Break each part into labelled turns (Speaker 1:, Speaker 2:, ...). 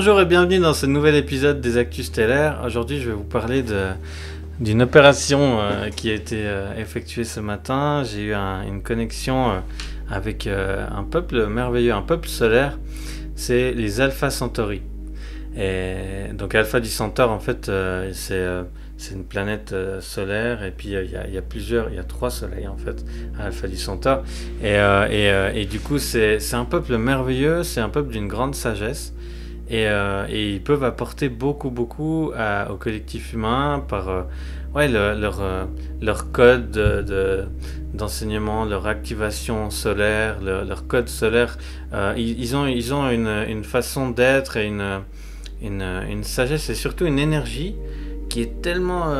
Speaker 1: Bonjour et bienvenue dans ce nouvel épisode des Actus Stellaires. Aujourd'hui, je vais vous parler d'une opération qui a été effectuée ce matin. J'ai eu une connexion avec un peuple merveilleux, un peuple solaire. C'est les Alpha Centauri. Et donc Alpha du Centaure, en fait, c'est une planète solaire. Et puis il y a 3 soleils en fait à Alpha du Centaure. Et du coup, c'est un peuple merveilleux. C'est un peuple d'une grande sagesse. Et ils peuvent apporter beaucoup au collectif humain par leur code d'enseignement, leur activation solaire, leur code solaire. Ils ont une façon d'être et une sagesse et surtout une énergie qui est tellement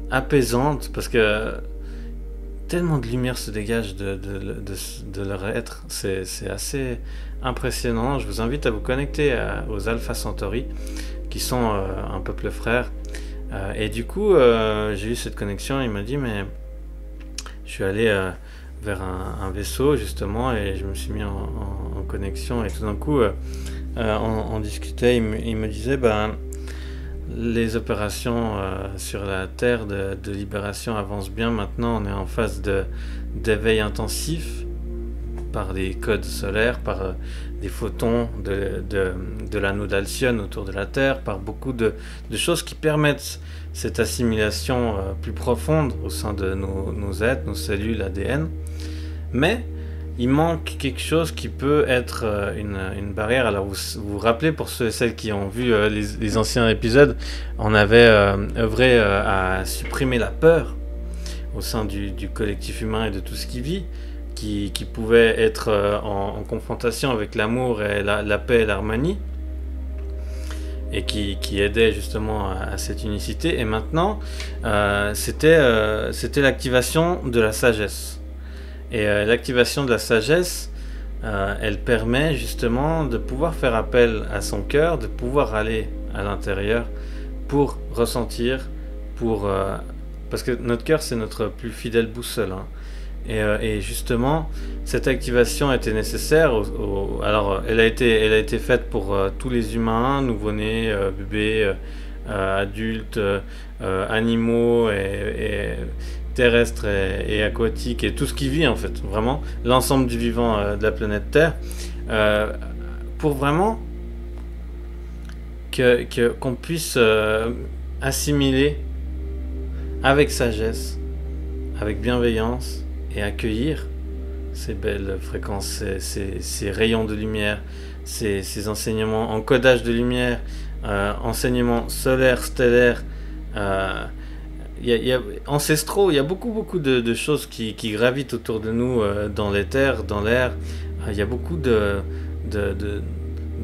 Speaker 1: apaisante, parce que tellement de lumière se dégage de leur être. C'est assez impressionnant. Je vous invite à vous connecter aux Alpha Centauri, qui sont un peuple frère. Et du coup, j'ai eu cette connexion. Il m'a dit, mais je suis allé vers un vaisseau justement, et je me suis mis en connexion. Et tout d'un coup, on discutait. Il me disait, les opérations sur la Terre de libération avancent bien maintenant. On est en phase d'éveil intensif par des codes solaires, par des photons de l'anneau d'Alcyone autour de la Terre, par beaucoup de choses qui permettent cette assimilation plus profonde au sein de nos êtres, nos cellules, ADN. Mais il manque quelque chose qui peut être une barrière. Alors vous vous rappelez, pour ceux et celles qui ont vu les anciens épisodes, on avait œuvré à supprimer la peur au sein du collectif humain et de tout ce qui vit, qui pouvait être en confrontation avec l'amour et la paix et l'harmonie, et qui aidait justement à cette unicité. Et maintenant, c'était l'activation de la sagesse. Et l'activation de la sagesse, elle permet justement de pouvoir faire appel à son cœur, de pouvoir aller à l'intérieur pour ressentir, parce que notre cœur, c'est notre plus fidèle boussole, hein. Et justement, cette activation était nécessaire. Alors, elle a été faite pour tous les humains, nouveau-nés, bébés, adultes, animaux et terrestres et aquatiques, et tout ce qui vit en fait, vraiment l'ensemble du vivant de la planète Terre, pour vraiment qu'on puisse assimiler avec sagesse, avec bienveillance, et accueillir ces belles fréquences, ces rayons de lumière, ces enseignements, encodage de lumière, enseignements solaires, stellaires, ancestraux. Il y a beaucoup de choses qui gravitent autour de nous, dans l'éther, dans l'air. Il y a beaucoup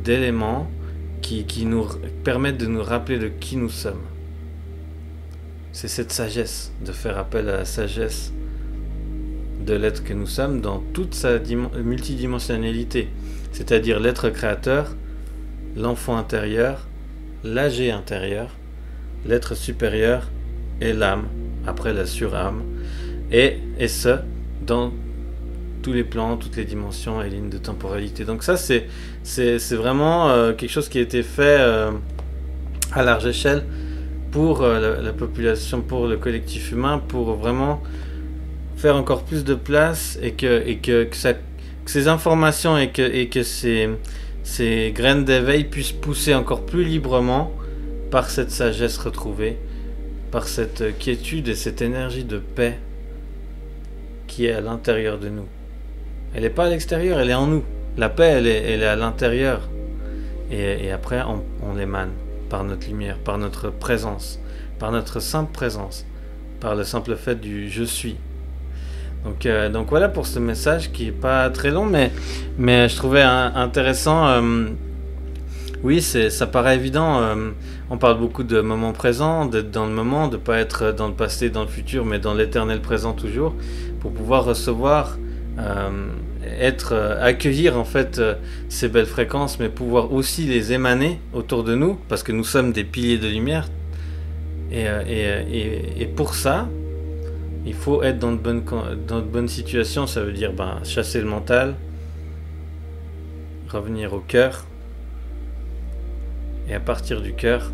Speaker 1: d'éléments qui nous permettent de nous rappeler de qui nous sommes. C'est cette sagesse, de faire appel à la sagesse de l'être que nous sommes dans toute sa multidimensionnalité, c'est-à-dire l'être créateur, l'enfant intérieur, l'âgé intérieur, l'être supérieur et l'âme, après la surâme, et ce, dans tous les plans, toutes les dimensions et lignes de temporalité. Donc ça, c'est vraiment quelque chose qui a été fait à large échelle pour la population, pour le collectif humain, pour vraiment faire encore plus de place, et que ces informations et que ces graines d'éveil puissent pousser encore plus librement par cette sagesse retrouvée, par cette quiétude et cette énergie de paix qui est à l'intérieur de nous. Elle n'est pas à l'extérieur, elle est en nous. La paix, elle est à l'intérieur. Et après, on l'émane par notre lumière, par notre présence, par notre simple présence, par le simple fait du « je suis ». Donc voilà pour ce message qui est pas très long, mais je trouvais intéressant. Oui, ça paraît évident. On parle beaucoup de moment présent, d'être dans le moment, de pas être dans le passé, dans le futur, mais dans l'éternel présent toujours, pour pouvoir recevoir, accueillir en fait ces belles fréquences, mais pouvoir aussi les émaner autour de nous, parce que nous sommes des piliers de lumière. Et pour ça, il faut être dans de bonnes situations. Ça veut dire chasser le mental, revenir au cœur, Et à partir du cœur,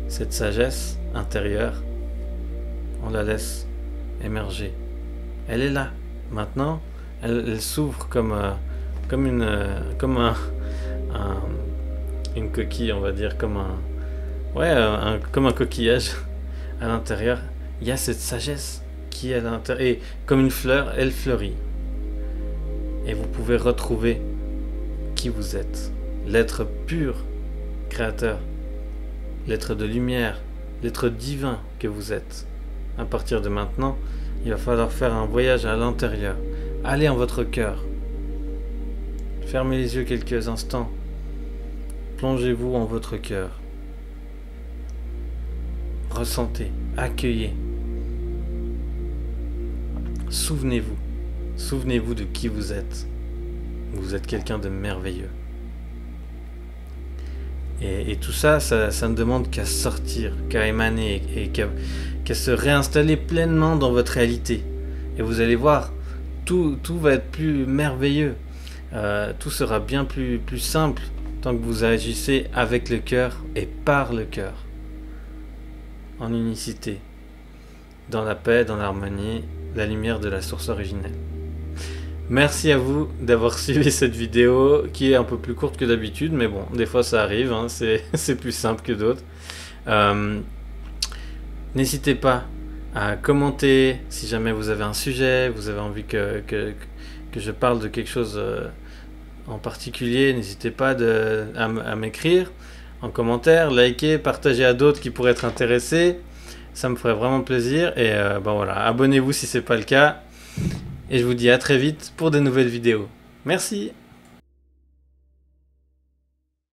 Speaker 1: cette sagesse intérieure, on la laisse émerger. Elle est là. Maintenant, elle s'ouvre comme une coquille, on va dire, comme un coquillage à l'intérieur. Il y a cette sagesse qui est à l'intérieur. Et comme une fleur, elle fleurit. Et vous pouvez retrouver qui vous êtes. L'être pur, créateur. L'être de lumière, l'être divin que vous êtes. À partir de maintenant, il va falloir faire un voyage à l'intérieur. Allez en votre cœur. Fermez les yeux quelques instants. Plongez-vous en votre cœur. Ressentez, accueillez. Souvenez-vous. Souvenez-vous de qui vous êtes. Vous êtes quelqu'un de merveilleux. Et tout ça, ça ne demande qu'à sortir, qu'à émaner et qu'à se réinstaller pleinement dans votre réalité. Et vous allez voir, tout va être plus merveilleux. Tout sera bien plus simple tant que vous agissez avec le cœur et par le cœur. En unicité, dans la paix, dans l'harmonie, la lumière de la source originelle. Merci à vous d'avoir suivi cette vidéo qui est un peu plus courte que d'habitude, mais bon, des fois ça arrive, hein, c'est plus simple que d'autres. N'hésitez pas à commenter si jamais vous avez un sujet, vous avez envie que je parle de quelque chose en particulier, n'hésitez pas à m'écrire en commentaire, liker, partager à d'autres qui pourraient être intéressés, ça me ferait vraiment plaisir. Et ben voilà, abonnez-vous si ce n'est pas le cas. Et je vous dis à très vite pour de nouvelles vidéos. Merci!